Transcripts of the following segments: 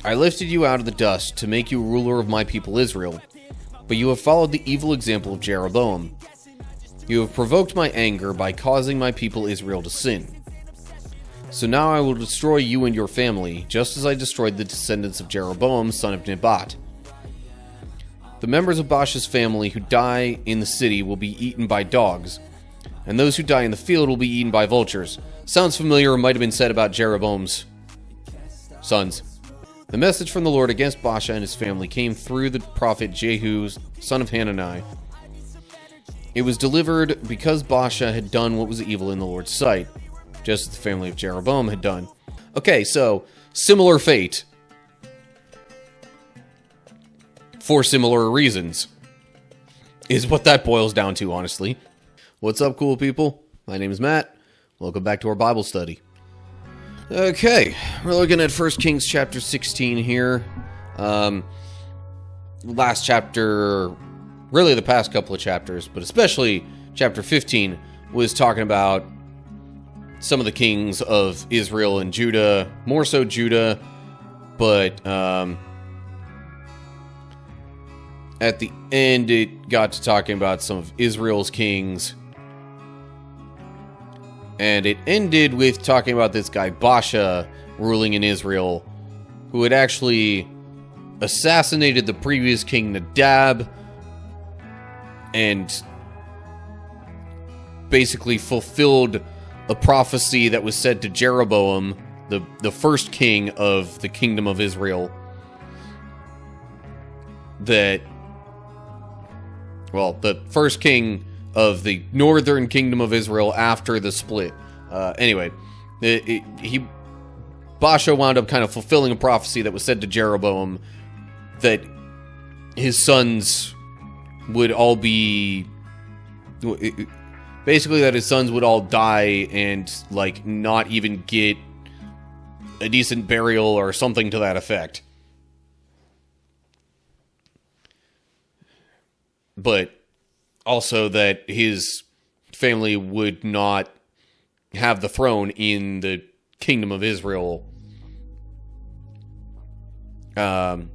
I lifted you out of the dust to make you ruler of my people Israel, but you have followed the evil example of Jeroboam. You have provoked my anger by causing my people Israel to sin. So now I will destroy you and your family, just as I destroyed the descendants of Jeroboam, son of Nebat. The members of Baasha's family who die in the city will be eaten by dogs, and those who die in the field will be eaten by vultures. Sounds familiar, might have been said about Jeroboam's sons. The message from the Lord against Baasha and his family came through the prophet Jehu, son of Hanani. It was delivered because Baasha had done what was evil in the Lord's sight, just as the family of Jeroboam had done. Okay, so, similar fate. For similar reasons. Is what that boils down to, honestly. What's up, cool people? My name is Matt. Welcome back to our Bible study. Okay, we're looking at 1 Kings chapter 16 here. Last chapter, really the past couple of chapters, but especially chapter 15, was talking about some of the kings of Israel and Judah, more so Judah, but at the end it got to talking about some of Israel's kings. And it ended with talking about this guy, Baasha, ruling in Israel, who had actually assassinated the previous king, Nadab, and basically fulfilled a prophecy that was said to Jeroboam, the first king of the kingdom of Israel, that, well, the first king of the northern kingdom of Israel after the split. Anyway, Baasha wound up kind of fulfilling a prophecy that was said to Jeroboam that his sons would all be, basically that his sons would all die and, like, not even get a decent burial or something to that effect. But also that his family would not have the throne in the kingdom of Israel. So,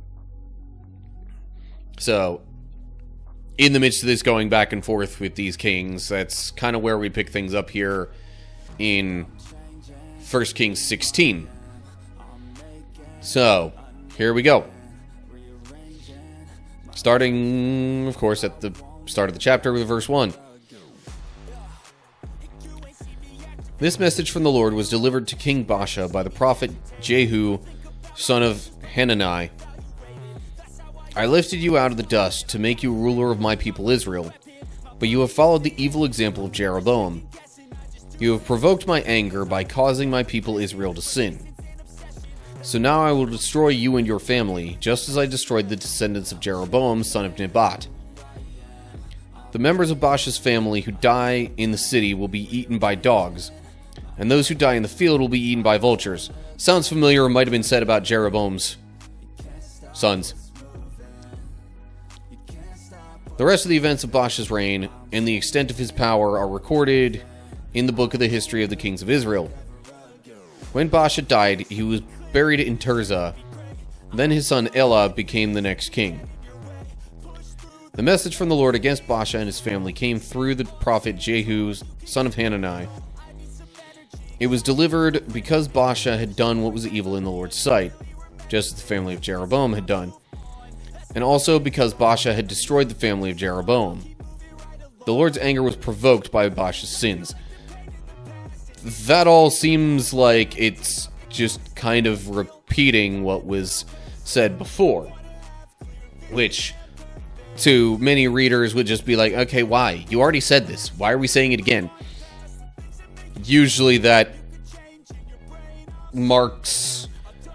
in the midst of this going back and forth with these kings, that's kind of where we pick things up here in 1 Kings 16. So, here we go. Starting, of course, at the start of the chapter with verse 1. This message from the Lord was delivered to King Baasha by the prophet Jehu, son of Hanani. I lifted you out of the dust to make you ruler of my people Israel, but you have followed the evil example of Jeroboam. You have provoked my anger by causing my people Israel to sin. So now I will destroy you and your family, just as I destroyed the descendants of Jeroboam, son of Nebat. The members of Baasha's family who die in the city will be eaten by dogs, and those who die in the field will be eaten by vultures. Sounds familiar, might have been said about Jeroboam's sons. The rest of the events of Baasha's reign and the extent of his power are recorded in the book of the history of the kings of Israel. When Baasha died, he was buried in Tirzah. Then his son Elah became the next king. The message from the Lord against Baasha and his family came through the prophet Jehu, son of Hanani. It was delivered because Baasha had done what was evil in the Lord's sight, just as the family of Jeroboam had done, and also because Baasha had destroyed the family of Jeroboam. The Lord's anger was provoked by Baasha's sins. That all seems like it's just kind of repeating what was said before, which to many readers would just be like, okay, why? You already said this. Why are we saying it again? Usually that marks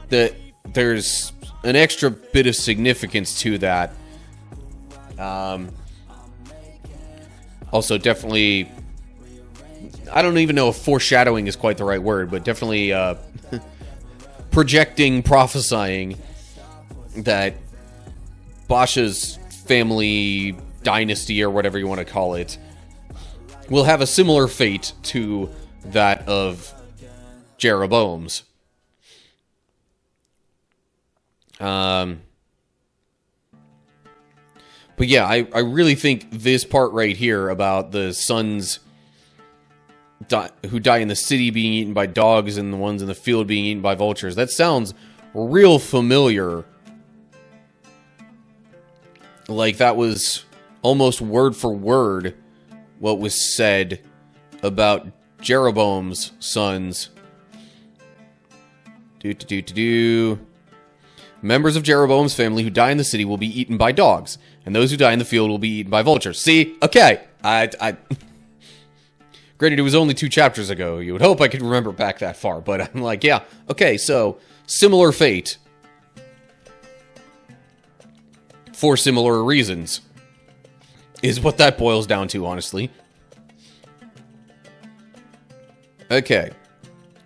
that there's an extra bit of significance to that. Also, definitely, I don't even know if foreshadowing is quite the right word, but definitely projecting, prophesying that Baasha's family dynasty, or whatever you want to call it, will have a similar fate to that of Jeroboam's. But yeah, I really think this part right here about the sons who die in the city being eaten by dogs and the ones in the field being eaten by vultures, that sounds real familiar. Like that was almost word for word what was said about Jeroboam's sons. Members of Jeroboam's family who die in the city will be eaten by dogs, and those who die in the field will be eaten by vultures. See? Okay. Granted, it was only 2 chapters ago. You would hope I could remember back that far, but I'm like, yeah. Okay, so, similar fate. For similar reasons. Is what that boils down to, honestly. Okay.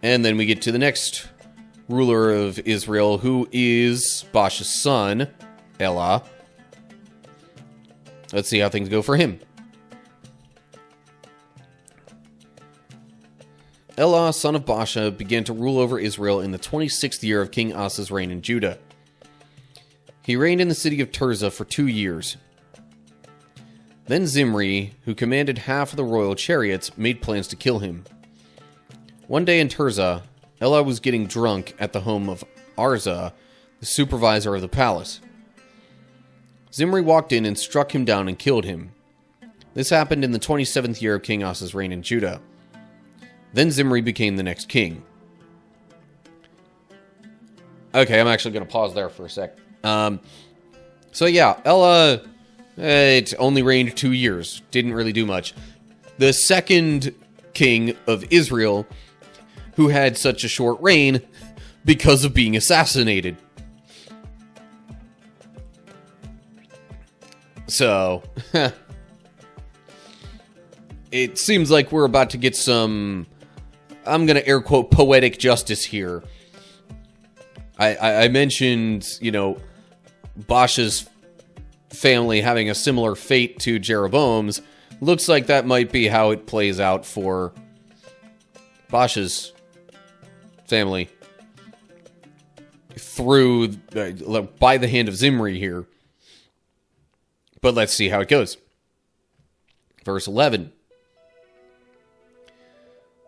And then we get to the next ruler of Israel, who is Baasha's son, Elah. Let's see how things go for him. Elah, son of Baasha, began to rule over Israel in the 26th year of King Asa's reign in Judah. He reigned in the city of Tirzah for 2 years. Then Zimri, who commanded half of the royal chariots, made plans to kill him. One day in Tirzah, Elah was getting drunk at the home of Arza, the supervisor of the palace. Zimri walked in and struck him down and killed him. This happened in the 27th year of King Asa's reign in Judah. Then Zimri became the next king. Okay, I'm actually going to pause there for a sec. So yeah, Elah, it only reigned 2 years. Didn't really do much. The second king of Israel who had such a short reign because of being assassinated. So, it seems like we're about to get some, I'm going to air quote, poetic justice here. I mentioned, you know, Baasha's family having a similar fate to Jeroboam's. Looks like that might be how it plays out for Baasha's family. Through, by the hand of Zimri here. But let's see how it goes. Verse 11.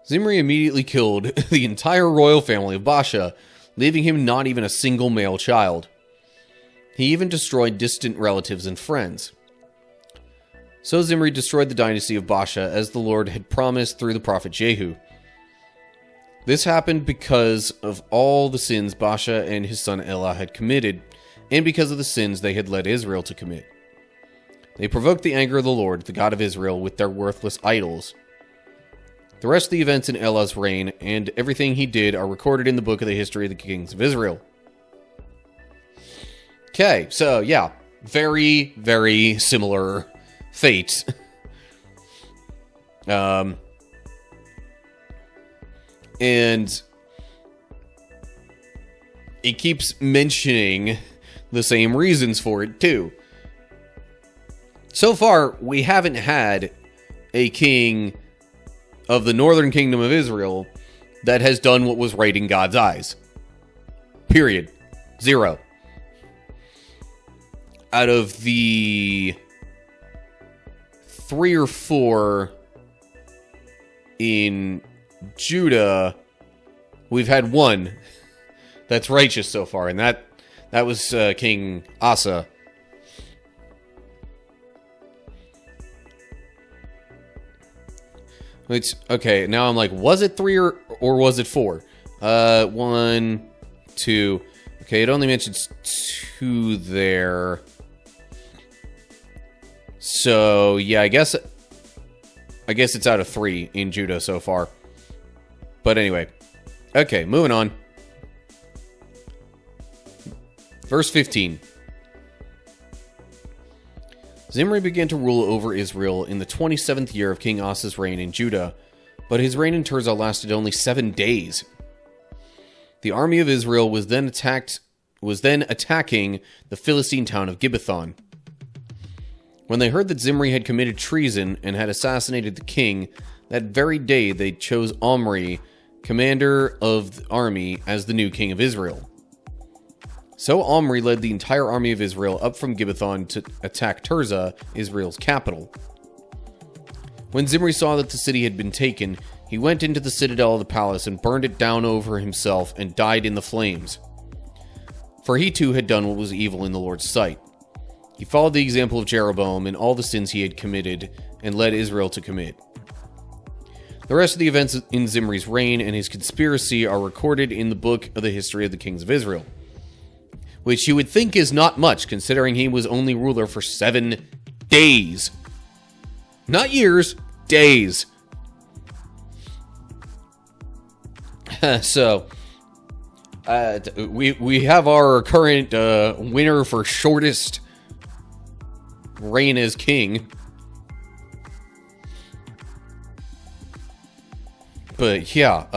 Zimri immediately killed the entire royal family of Baasha, leaving him not even a single male child. He even destroyed distant relatives and friends. So Zimri destroyed the dynasty of Baasha as the Lord had promised through the prophet Jehu. This happened because of all the sins Baasha and his son Elah had committed, and because of the sins they had led Israel to commit. They provoked the anger of the Lord, the God of Israel, with their worthless idols. The rest of the events in Elah's reign and everything he did are recorded in the book of the history of the kings of Israel. Okay, so yeah, very, very similar fate. And it keeps mentioning the same reasons for it too. So far, we haven't had a king of the northern kingdom of Israel that has done what was right in God's eyes. Period. 0. Out of the 3 or 4 in Judah, we've had 1 that's righteous so far, and that was King Asa. Which, okay, now I'm like, was it 3 or was it 4? 1, 2. Okay, it only mentions 2 there. So, yeah, I guess it's out of 3 in Judah so far. But anyway. Okay, moving on. Verse 15. Zimri began to rule over Israel in the 27th year of King Asa's reign in Judah, but his reign in Tirzah lasted only 7 days. The army of Israel was then attacking the Philistine town of Gibbethon. When they heard that Zimri had committed treason and had assassinated the king, that very day they chose Omri, commander of the army, as the new king of Israel. So Omri led the entire army of Israel up from Gibbethon to attack Tirzah, Israel's capital. When Zimri saw that the city had been taken, he went into the citadel of the palace and burned it down over himself and died in the flames. For he too had done what was evil in the Lord's sight. He followed the example of Jeroboam in all the sins he had committed and led Israel to commit. The rest of the events in Zimri's reign and his conspiracy are recorded in the book of the history of the kings of Israel, which you would think is not much, considering he was only ruler for 7 days. Not years, days. So, we have our current winner for shortest reign as king. But yeah,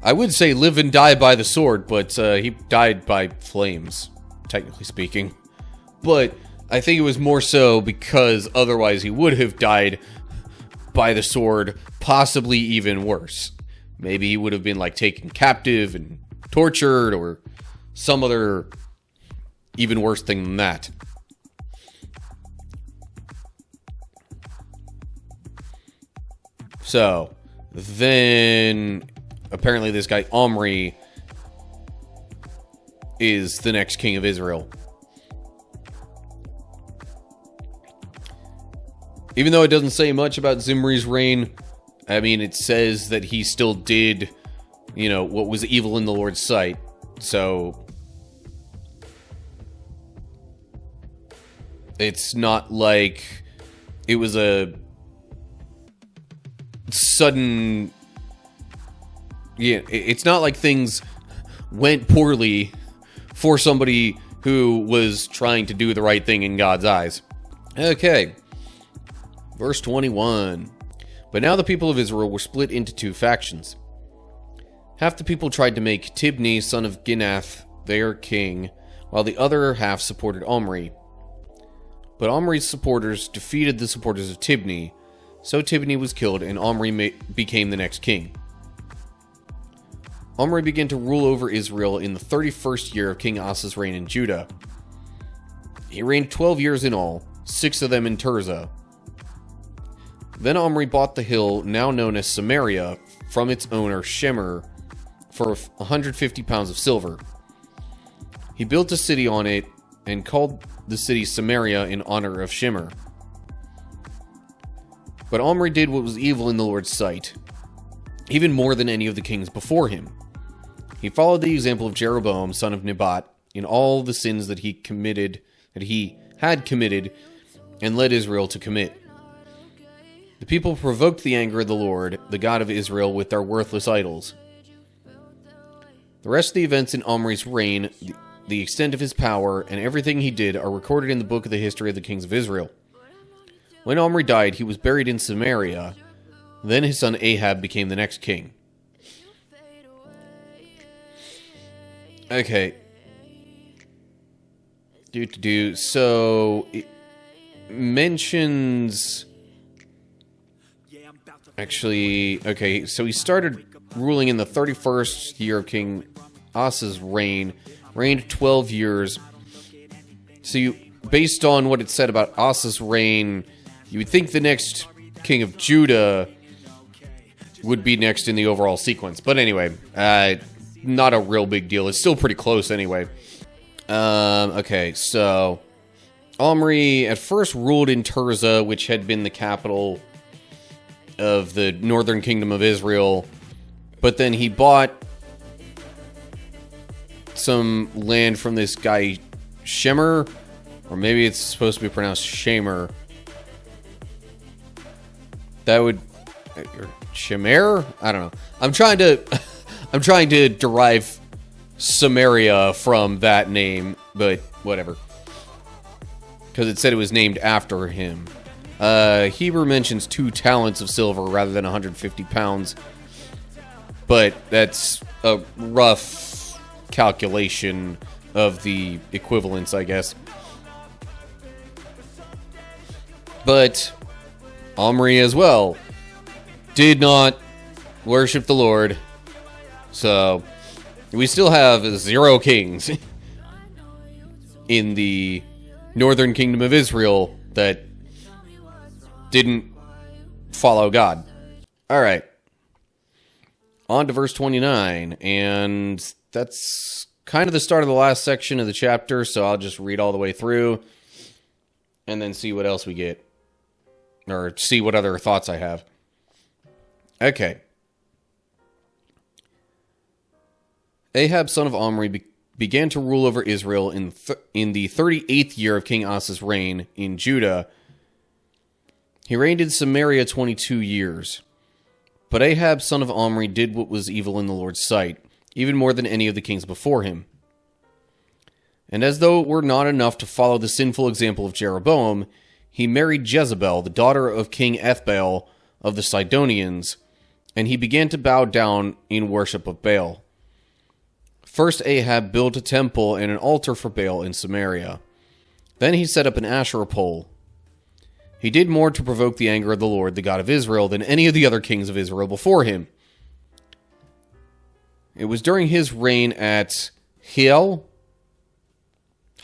I would say live and die by the sword, but he died by flames, technically speaking. But I think it was more so because otherwise he would have died by the sword, possibly even worse. Maybe he would have been like taken captive and tortured or some other even worse thing than that. So, then apparently this guy Omri is the next king of Israel. Even though it doesn't say much about Zimri's reign, I mean, it says that he still did, you know, what was evil in the Lord's sight. So, it's not like it was a sudden... Yeah, it's not like things went poorly for somebody who was trying to do the right thing in God's eyes. Okay. Verse 21. But now the people of Israel were split into 2 factions. Half the people tried to make Tibni, son of Ginath, their king, while the other half supported Omri. But Omri's supporters defeated the supporters of Tibni, so Tibni was killed and Omri became the next king. Omri began to rule over Israel in the 31st year of King Asa's reign in Judah. He reigned 12 years in all, 6 of them in Tirzah. Then Omri bought the hill now known as Samaria from its owner Shemer for 150 pounds of silver. He built a city on it and called the city Samaria in honor of Shemer. But Omri did what was evil in the Lord's sight, even more than any of the kings before him. He followed the example of Jeroboam, son of Nebat, in all the sins that he had committed, and led Israel to commit. The people provoked the anger of the Lord, the God of Israel, with their worthless idols. The rest of the events in Omri's reign, the extent of his power, and everything he did are recorded in the book of the history of the kings of Israel. When Omri died, he was buried in Samaria. Then his son Ahab became the next king. Okay. So, it mentions... Actually, okay, so he started ruling in the 31st year of King Asa's reign. Reigned 12 years. So, based on what it said about Asa's reign, you would think the next king of Judah would be next in the overall sequence. But anyway, not a real big deal. It's still pretty close anyway. Okay, so Omri at first ruled in Tirzah, which had been the capital of the northern kingdom of Israel. But then he bought some land from this guy Shemer, or maybe it's supposed to be pronounced Shamer. That would... Shemer? I don't know. I'm trying to derive Samaria from that name, but whatever. Because it said it was named after him. Hebrew mentions 2 talents of silver rather than 150 pounds. But that's a rough calculation of the equivalence, I guess. But Omri as well did not worship the Lord So, we still have 0 kings in the northern kingdom of Israel that didn't follow God. Alright. On to verse 29, and that's kind of the start of the last section of the chapter, so I'll just read all the way through, and then see what else we get. Or see what other thoughts I have. Okay. Ahab, son of Omri, began to rule over Israel in the 38th year of King Asa's reign in Judah. He reigned in Samaria 22 years. But Ahab, son of Omri, did what was evil in the Lord's sight, even more than any of the kings before him. And as though it were not enough to follow the sinful example of Jeroboam, he married Jezebel, the daughter of King Ethbaal of the Sidonians, and he began to bow down in worship of Baal. First Ahab built a temple and an altar for Baal in Samaria. Then he set up an Asherah pole. He did more to provoke the anger of the Lord, the God of Israel, than any of the other kings of Israel before him. It was during his reign at Hiel?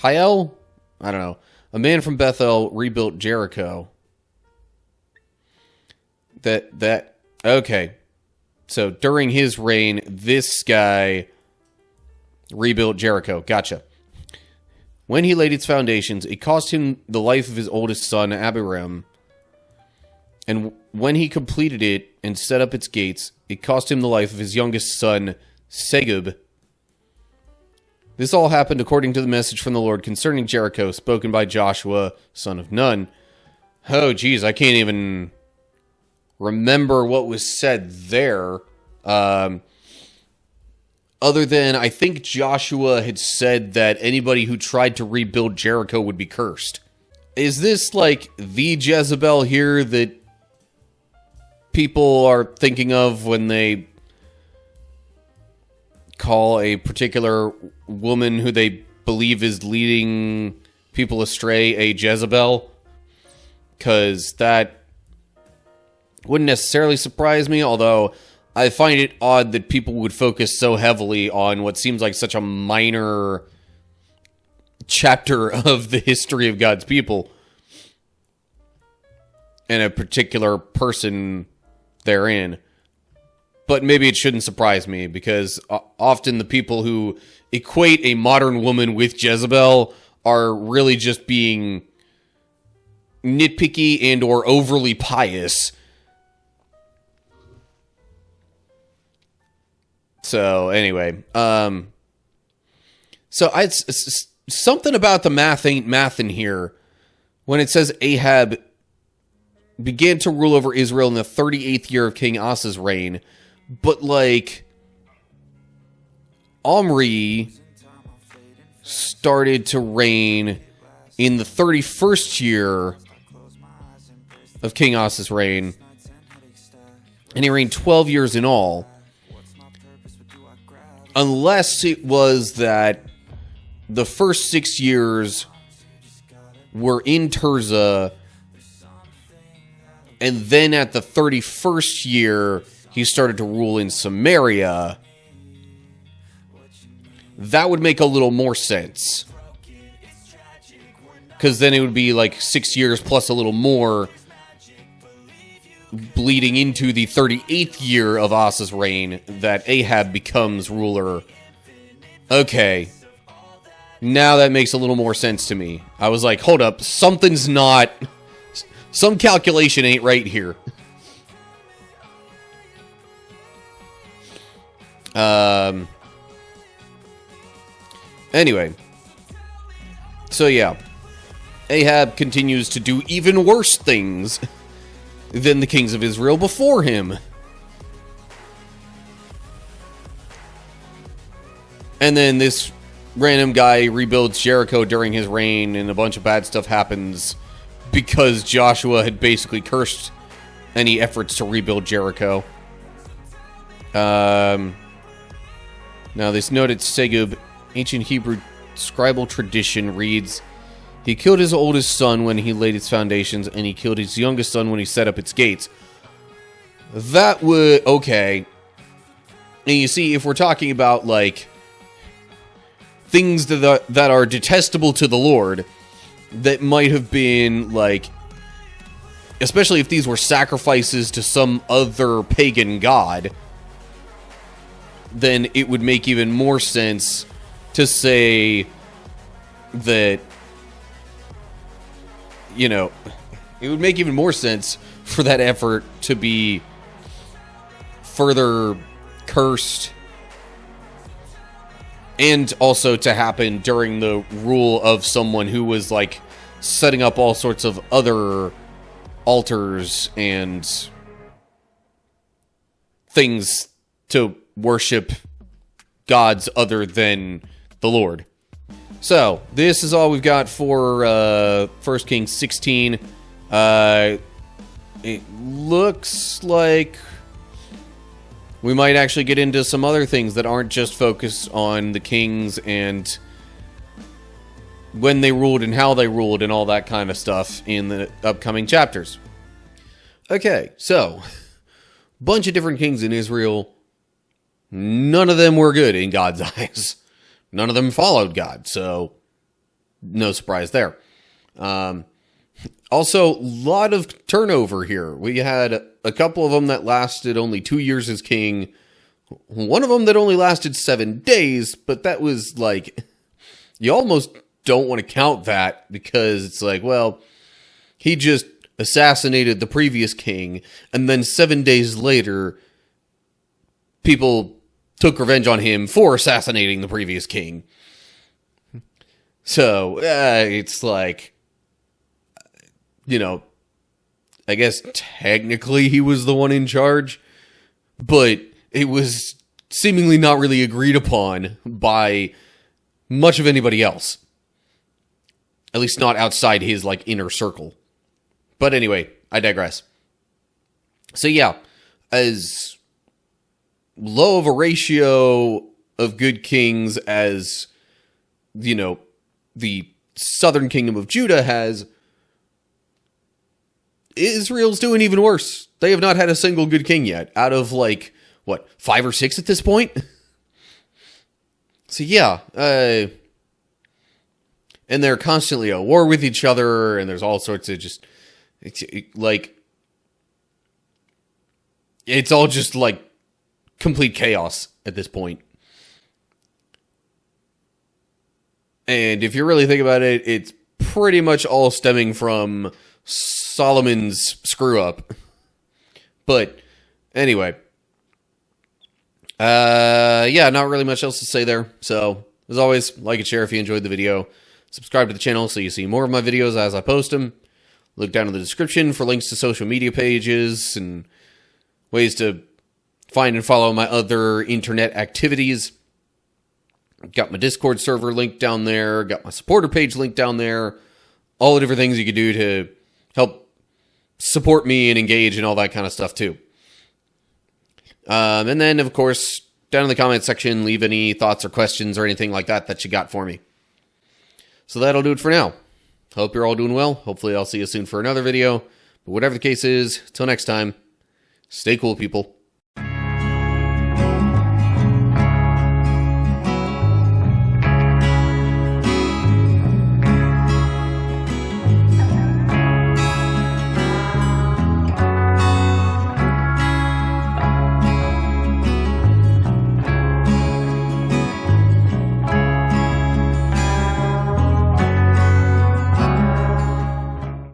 I don't know. A man from rebuilt Jericho. Okay. So during his reign, this guy rebuilt Jericho. Gotcha. When he laid its foundations, it cost him the life of his oldest son, Abiram. And when he completed it and set up its gates, it cost him the life of his youngest son, Segub. This all happened according to the message from the Lord concerning Jericho, spoken by Joshua, son of Nun. Oh, geez, I can't even remember what was said there. Other than, I think Joshua had said that anybody who tried to rebuild Jericho would be cursed. Is this like the Jezebel here that people are thinking of when they call a particular woman who they believe is leading people astray a Jezebel? Because that wouldn't necessarily surprise me, although I find it odd that people would focus so heavily on what seems like such a minor chapter of the history of God's people and a particular person therein. But maybe it shouldn't surprise me, because often the people who equate a modern woman with Jezebel are really just being nitpicky and or overly pious. So, anyway, so something about the math ain't mathin' here when it says Ahab began to rule over Israel in the 38th year of King Asa's reign, but, like, Omri started to reign in the 31st year of King Asa's reign, and he reigned 12 years in all. Unless it was that the first 6 years were in Tirzah, and then at the 31st year, he started to rule in Samaria. That would make a little more sense. Because then it would be like 6 years plus a little more, bleeding into the 38th year of Asa's reign, that Ahab becomes ruler. Okay. Now that makes a little more sense to me. I was like, hold up, something's not... Some calculation ain't right here. Anyway. So yeah. Ahab continues to do even worse things than the kings of Israel before him. And then this random guy rebuilds Jericho during his reign, and a bunch of bad stuff happens because Joshua had basically cursed any efforts to rebuild Jericho. Now this noted Segub, ancient Hebrew scribal tradition reads, he killed his oldest son when he laid its foundations, and he killed his youngest son when he set up its gates. That would... Okay. And you see, if we're talking about, like, things that are detestable to the Lord, that might have been, like, especially if these were sacrifices to some other pagan god, then it would make even more sense to say that, you know, it would make even more sense for that effort to be further cursed, and also to happen during the rule of someone who was, like, setting up all sorts of other altars and things to worship gods other than the Lord. So, this is all we've got for 1 Kings 16. It looks like we might actually get into some other things that aren't just focused on the kings and when they ruled and how they ruled and all that kind of stuff in the upcoming chapters. Okay, so, bunch of different kings in Israel. None of them were good in God's eyes. None of them followed God, so no surprise there. Also, a lot of turnover here. We had a couple of them that lasted only 2 years as king. One of them that only lasted 7 days, but that was like, you almost don't want to count that because it's like, well, he just assassinated the previous king, and then 7 days later, people took revenge on him for assassinating the previous king. So, it's like, you know, I guess technically he was the one in charge, but it was seemingly not really agreed upon by much of anybody else. At least not outside his, like, inner circle. But anyway, I digress. So yeah, as low of a ratio of good kings as, you know, the southern kingdom of Judah has, Israel's doing even worse. They have not had a single good king yet, out of, like, what, 5 or 6 at this point? So yeah, and they're constantly at war with each other, and there's all sorts of just, it's all just, like, complete chaos at this point. And if you really think about it, it's pretty much all stemming from Solomon's screw-up. But, anyway. Yeah, not really much else to say there. So, as always, like and share if you enjoyed the video. Subscribe to the channel so you see more of my videos as I post them. Look down in the description for links to social media pages and ways to find and follow my other internet activities. Got my Discord server linked down there. Got my supporter page linked down there. All the different things you can do to help support me and engage and all that kind of stuff too. And then, of course, down in the comment section, leave any thoughts or questions or anything like that you got for me. So that'll do it for now. Hope you're all doing well. Hopefully I'll see you soon for another video. But whatever the case is, till next time, stay cool, people.